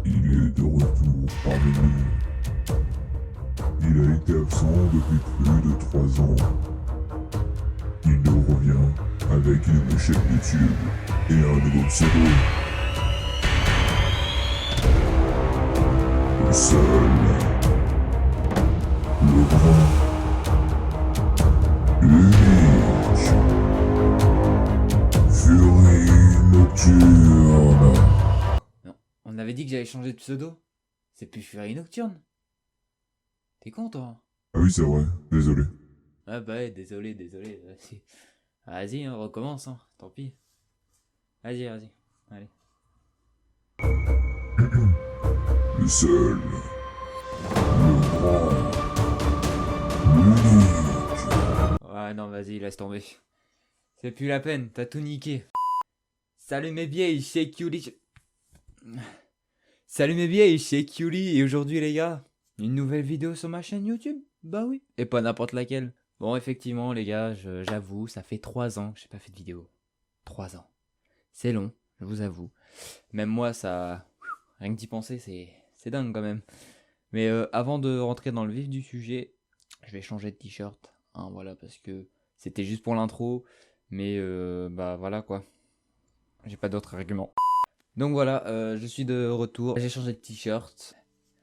Il est de retour parmi nous. Il a été absent depuis plus de 3 ans. Il nous revient avec une nouvelle chaîne YouTube et un nouveau pseudo. Le seul, le grand, l'unique, Furie Nocturne. Non, on avait dit que j'allais changer de pseudo. C'est plus Furie Nocturne. T'es con, toi? Ah oui, c'est vrai, désolé. Ah bah ouais, désolé. Vas-y, vas-y, on recommence, hein. Tant pis. Vas-y. Allez. Le seul, le grand, l'unique. Ouais, non, vas-y, laisse tomber. C'est plus la peine, t'as tout niqué. Salut mes vieilles, c'est Curie. Salut mes vieilles, c'est Curie. Et aujourd'hui, les gars, une nouvelle vidéo sur ma chaîne YouTube. Bah oui. Et pas n'importe laquelle. Bon, effectivement, les gars, j'avoue, ça fait 3 ans que j'ai pas fait de vidéo. 3 ans. C'est long, je vous avoue. Même moi, ça. Rien que d'y penser, c'est dingue quand même. Mais avant de rentrer dans le vif du sujet, je vais changer de t-shirt. Hein, voilà, parce que c'était juste pour l'intro. Mais bah voilà quoi. J'ai pas d'autres arguments. Donc voilà, je suis de retour. J'ai changé de t-shirt.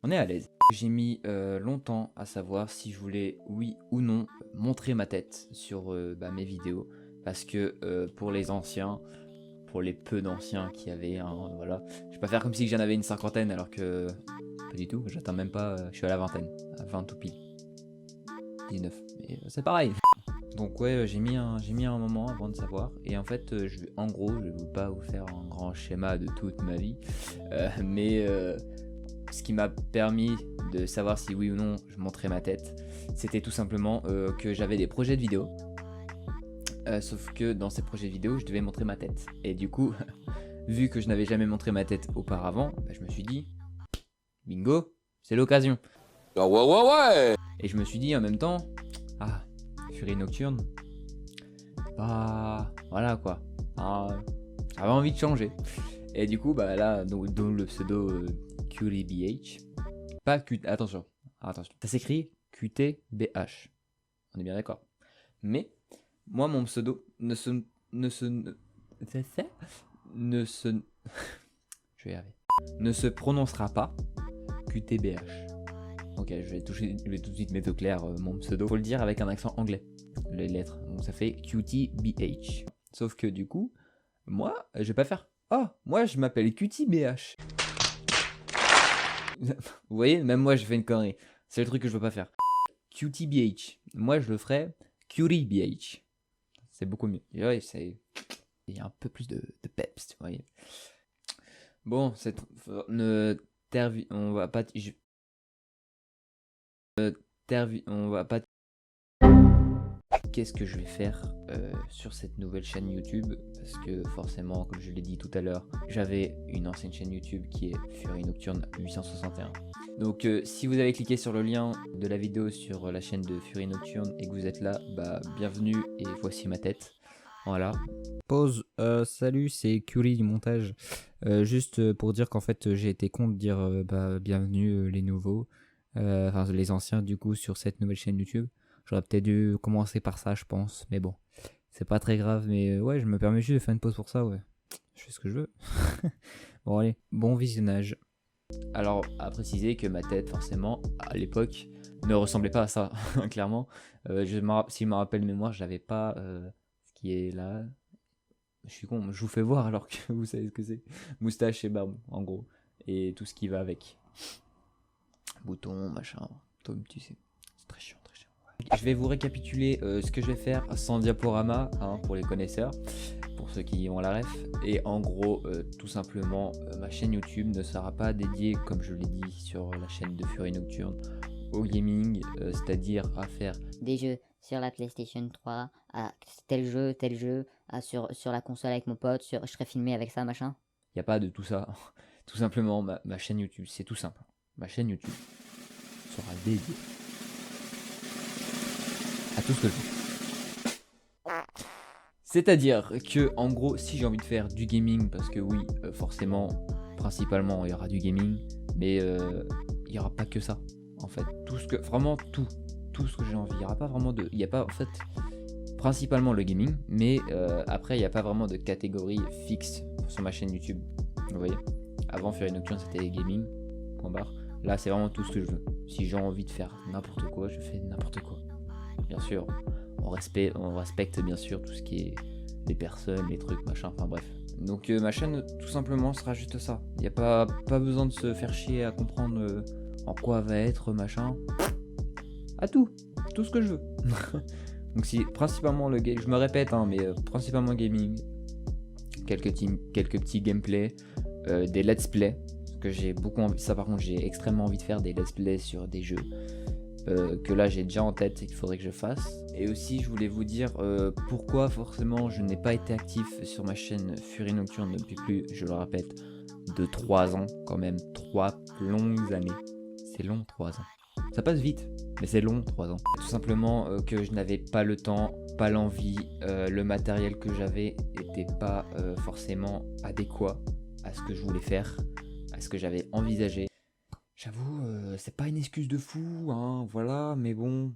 On est à l'aise. J'ai mis longtemps à savoir si je voulais, oui ou non, montrer ma tête sur mes vidéos. Parce que pour les anciens, pour les peu d'anciens qui avaient, hein, voilà. Je vais pas faire comme si j'en avais une cinquantaine alors que pas du tout. J'atteins même pas, je suis à la vingtaine. À 20 tout pile. 19. Mais c'est pareil. Donc ouais, j'ai mis un moment avant de savoir. Et en fait, en gros, je vais pas vous faire un grand schéma de toute ma vie. Mais ce qui m'a permis de savoir si oui ou non je montrais ma tête, c'était tout simplement que j'avais des projets de vidéo. Sauf que dans ces projets vidéo, je devais montrer ma tête. Et du coup, vu que je n'avais jamais montré ma tête auparavant, bah, je me suis dit, bingo, c'est l'occasion. Ouais. Et je me suis dit en même temps, ah, Furie Nocturne, bah voilà quoi, ah, j'avais envie de changer. Et du coup, bah là, donc le pseudo QTBH, pas Q, attention, ça s'écrit QTBH, on est bien d'accord. Mais moi, mon pseudo ne se, je vais y arriver, ne se prononcera pas QTBH. Ok, je vais tout de suite mettre au clair mon pseudo. Faut le dire avec un accent anglais, les lettres. Donc ça fait QTBH. Sauf que du coup, moi, je vais pas faire. Oh, moi je m'appelle QTBH. Vous voyez, même moi je fais une connerie. C'est le truc que je veux pas faire. QTBH. Moi je le ferais QTBH. C'est beaucoup mieux. Et ouais, il y a un peu plus de peps, vous voyez. Bon, on va pas. On va pas. Qu'est-ce que je vais faire sur cette nouvelle chaîne YouTube? Parce que forcément, comme je l'ai dit tout à l'heure, j'avais une ancienne chaîne YouTube qui est Furie Nocturne 861. Donc si vous avez cliqué sur le lien de la vidéo sur la chaîne de Furie Nocturne et que vous êtes là, bah bienvenue et voici ma tête. Voilà. Pause. Salut, c'est Curie du montage. Juste pour dire qu'en fait j'ai été con de dire bienvenue les nouveaux. Enfin les anciens du coup sur cette nouvelle chaîne YouTube. J'aurais peut-être dû commencer par ça je pense, mais bon, c'est pas très grave, mais ouais, je me permets juste de faire une pause pour ça, ouais. Je fais ce que je veux. Bon allez, bon visionnage. Alors à préciser que ma tête forcément à l'époque ne ressemblait pas à ça, clairement. Si je me rappelle de mémoire, j'avais pas ce qui est là. Je suis con, je vous fais voir alors que vous savez ce que c'est. Moustache et barbe en gros, et tout ce qui va avec. Boutons, machin, toi tu sais, c'est très chiant, très chiant. Je vais vous récapituler ce que je vais faire sans diaporama, hein, pour les connaisseurs, pour ceux qui ont la ref. Et en gros, tout simplement, ma chaîne YouTube ne sera pas dédiée, comme je l'ai dit sur la chaîne de Furie Nocturne, au gaming, c'est-à-dire à faire des jeux sur la PlayStation 3, à tel jeu, sur la console avec mon pote, je serais filmé avec ça, machin. Il n'y a pas de tout ça. Tout simplement, ma chaîne YouTube, c'est tout simple. Ma chaîne YouTube sera dédiée à tout ce que je fais. C'est-à-dire que, en gros, si j'ai envie de faire du gaming, parce que oui, forcément, principalement il y aura du gaming, mais il y aura pas que ça. En fait, tout ce que j'ai envie. Il y aura pas vraiment de, il y a pas en fait principalement le gaming, mais après il n'y a pas vraiment de catégorie fixe sur ma chaîne YouTube. Vous voyez, avant Fury Nocturne c'était gaming, point barre. Là c'est vraiment tout ce que je veux. Si j'ai envie de faire n'importe quoi, je fais n'importe quoi. Bien sûr, on respecte bien sûr tout ce qui est les personnes, les trucs, machin, enfin bref. Donc ma chaîne tout simplement sera juste ça. Il n'y a pas besoin de se faire chier à comprendre en quoi va être machin. À tout ce que je veux. Donc si principalement le game, je me répète hein, mais principalement gaming, quelques petits gameplays, des let's play, parce que j'ai beaucoup envie, ça par contre j'ai extrêmement envie de faire des let's play sur des jeux que là j'ai déjà en tête et qu'il faudrait que je fasse. Et aussi je voulais vous dire pourquoi forcément je n'ai pas été actif sur ma chaîne Fury Nocturne depuis plus, je le répète, de 3 ans quand même, 3 longues années. C'est long 3 ans. Ça passe vite, mais c'est long 3 ans. Tout simplement que je n'avais pas le temps, pas l'envie, le matériel que j'avais n'était pas forcément adéquat à ce que je voulais faire, à ce que j'avais envisagé. J'avoue, c'est pas une excuse de fou, hein, voilà, mais bon,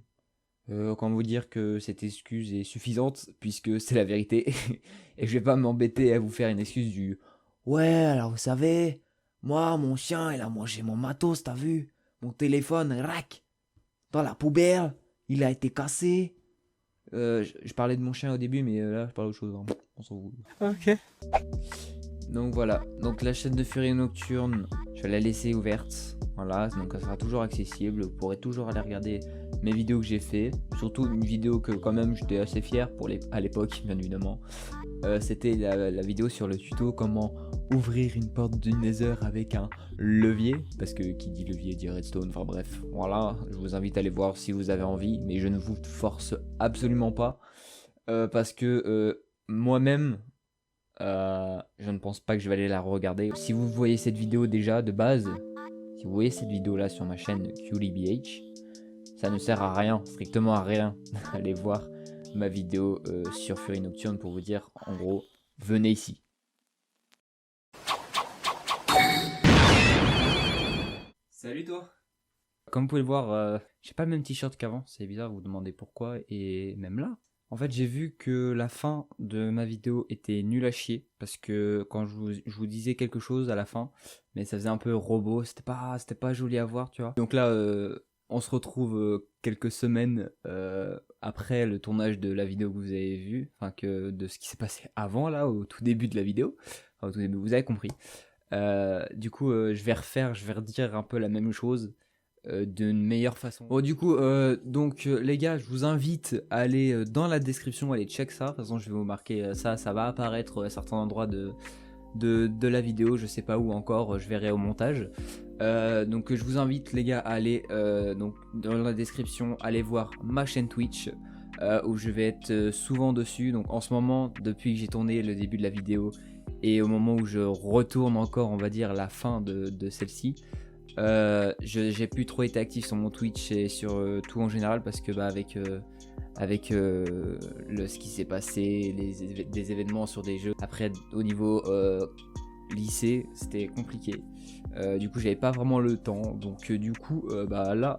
comment vous dire que cette excuse est suffisante, puisque c'est la vérité, et je vais pas m'embêter à vous faire une excuse du « Ouais, alors vous savez, moi, mon chien, il a mangé mon matos, t'as vu ? Mon téléphone, rac, dans la poubelle, il a été cassé. » Je parlais de mon chien au début, mais là, je parle autre chose, hein. On s'en fout. Ok. Donc voilà, donc la chaîne de Fury Nocturne, je vais la laisser ouverte, voilà, donc elle sera toujours accessible, vous pourrez toujours aller regarder mes vidéos que j'ai fait, surtout une vidéo que quand même j'étais assez fier à l'époque bien évidemment, c'était la vidéo sur le tuto comment ouvrir une porte du Nether avec un levier, parce que qui dit levier dit redstone, enfin bref, voilà, je vous invite à aller voir si vous avez envie, mais je ne vous force absolument pas, parce que moi-même, je ne pense pas que je vais aller la regarder. Si vous voyez cette vidéo déjà de base, si vous voyez cette vidéo là sur ma chaîne QLBH, ça ne sert à rien, strictement à rien. Allez voir ma vidéo sur Fury Nocturne pour vous dire en gros, venez ici. Salut toi. Comme vous pouvez le voir, j'ai pas le même t-shirt qu'avant, c'est bizarre, vous vous demandez pourquoi, et même là. En fait, j'ai vu que la fin de ma vidéo était nulle à chier, parce que quand je vous disais quelque chose à la fin, mais ça faisait un peu robot, c'était pas joli à voir, tu vois. Donc là, on se retrouve quelques semaines après le tournage de la vidéo que vous avez vue, enfin de ce qui s'est passé avant, là, au tout début de la vidéo. Enfin, au tout début, vous avez compris. Du coup, je vais redire un peu la même chose. D'une meilleure façon. Bon du coup donc les gars, je vous invite à aller dans la description, aller check ça, de toute façon je vais vous marquer ça va apparaître à certains endroits de la vidéo, je sais pas où encore, je verrai au montage. Donc je vous invite les gars à aller donc dans la description, aller voir ma chaîne Twitch où je vais être souvent dessus. Donc en ce moment, depuis que j'ai tourné le début de la vidéo et au moment où je retourne encore on va dire la fin de celle-ci, j'ai plus trop été actif sur mon Twitch et sur tout en général parce que avec ce qui s'est passé, des événements sur des jeux, après au niveau lycée c'était compliqué, du coup j'avais pas vraiment le temps, donc du coup là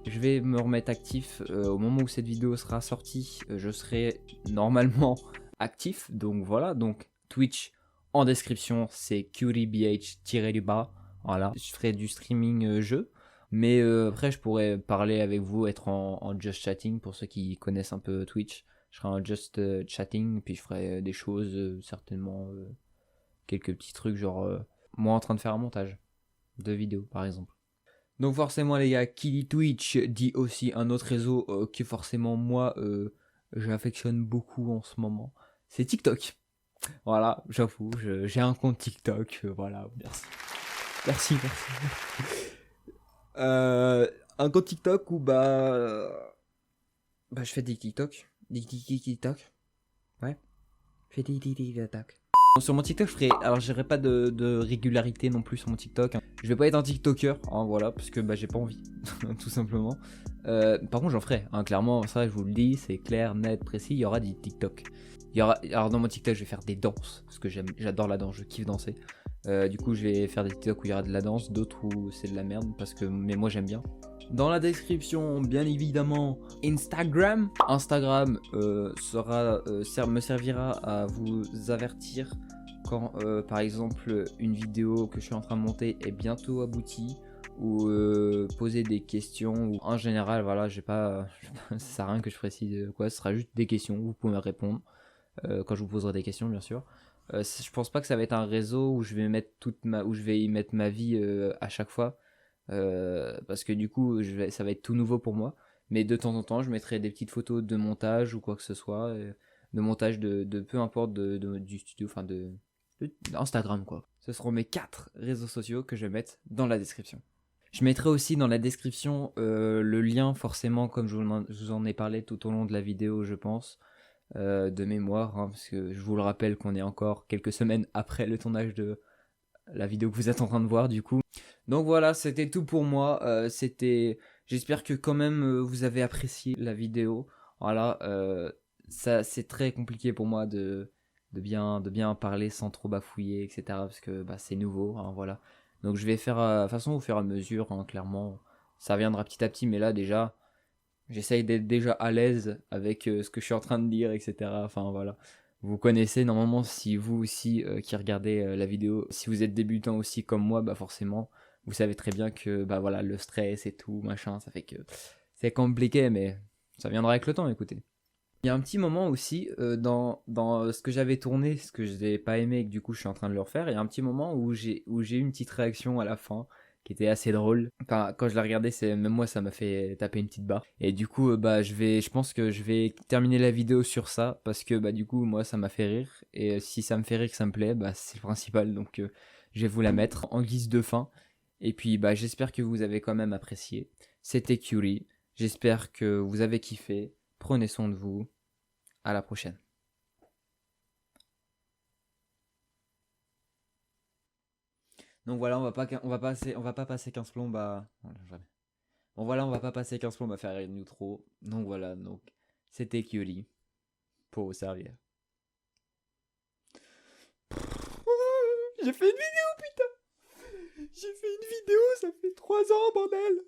je vais me remettre actif au moment où cette vidéo sera sortie, je serai normalement actif, donc voilà, donc Twitch en description c'est QRBH-du-bas. Voilà, je ferai du streaming jeu, mais après je pourrais parler avec vous, être en just chatting pour ceux qui connaissent un peu Twitch. Je serai en just chatting, puis je ferai des choses, certainement quelques petits trucs, genre moi en train de faire un montage de vidéo par exemple. Donc forcément les gars, qui dit Twitch dit aussi un autre réseau que forcément moi j'affectionne beaucoup en ce moment, c'est TikTok. Voilà, j'avoue, j'ai un compte TikTok, voilà, merci. Merci. Un compte TikTok où je fais des TikTok. TikTok. Ouais. Je fais des TikTok. Sur mon TikTok, j'aurai pas de régularité non plus sur mon TikTok. Je vais pas être un TikToker, hein, voilà, parce que j'ai pas envie, tout simplement. Par contre, j'en ferai, hein, clairement, ça je vous le dis, c'est clair, net, précis, il y aura des TikTok. Alors dans mon TikTok, je vais faire des danses, parce que j'adore la danse, je kiffe danser. Du coup, je vais faire des TikTok où il y aura de la danse, d'autres où c'est de la merde, mais moi j'aime bien. Dans la description, bien évidemment, Instagram. Instagram me servira à vous avertir quand, par exemple, une vidéo que je suis en train de monter est bientôt aboutie, ou poser des questions, ou en général, voilà, ça sert à rien que je précise quoi, ce sera juste des questions, vous pouvez me répondre quand je vous poserai des questions, bien sûr. Je pense pas que ça va être un réseau où je vais mettre où je vais y mettre ma vie à chaque fois. Parce que du coup ça va être tout nouveau pour moi, mais de temps en temps je mettrai des petites photos de montage ou quoi que ce soit, de montage de peu importe du studio, enfin Instagram quoi. Ce seront mes 4 réseaux sociaux que je vais mettre dans la description. Je mettrai aussi dans la description le lien, forcément, comme je vous en ai parlé tout au long de la vidéo, je pense, de mémoire, hein, parce que je vous le rappelle qu'on est encore quelques semaines après le tournage de la vidéo que vous êtes en train de voir du coup. Donc voilà, c'était tout pour moi. J'espère que quand même vous avez apprécié la vidéo. Voilà, ça c'est très compliqué pour moi de bien parler sans trop bafouiller, etc. Parce que bah, c'est nouveau, hein, voilà. Donc je vais faire de toute façon au fur et à mesure, hein, clairement. Ça viendra petit à petit, mais là déjà, j'essaye d'être déjà à l'aise avec ce que je suis en train de dire, etc. Enfin voilà. Vous connaissez normalement, si vous aussi qui regardez la vidéo, si vous êtes débutant aussi comme moi, bah forcément, vous savez très bien que bah voilà, le stress et tout, machin, ça fait que c'est compliqué, mais ça viendra avec le temps, écoutez. Il y a un petit moment aussi dans ce que j'avais tourné, ce que je n'ai pas aimé et que du coup je suis en train de le refaire, il y a un petit moment où j'ai eu une petite réaction à la fin qui était assez drôle. Enfin, quand je l'ai regardé, même moi ça m'a fait taper une petite barre. Et du coup, bah je pense que je vais terminer la vidéo sur ça parce que bah du coup moi ça m'a fait rire et si ça me fait rire que ça me plaît, bah c'est le principal. Donc je vais vous la mettre en guise de fin. Et puis bah j'espère que vous avez quand même apprécié. C'était Curie. J'espère que vous avez kiffé. Prenez soin de vous. À la prochaine. Donc voilà, on va pas passer 15 plombes à... Jamais. Bon voilà, on va pas passer 15 plombes à faire une outro. Donc voilà, donc c'était Kyori pour vous servir. J'ai fait une vidéo, putain! J'ai fait une vidéo, ça fait 3 ans, bordel!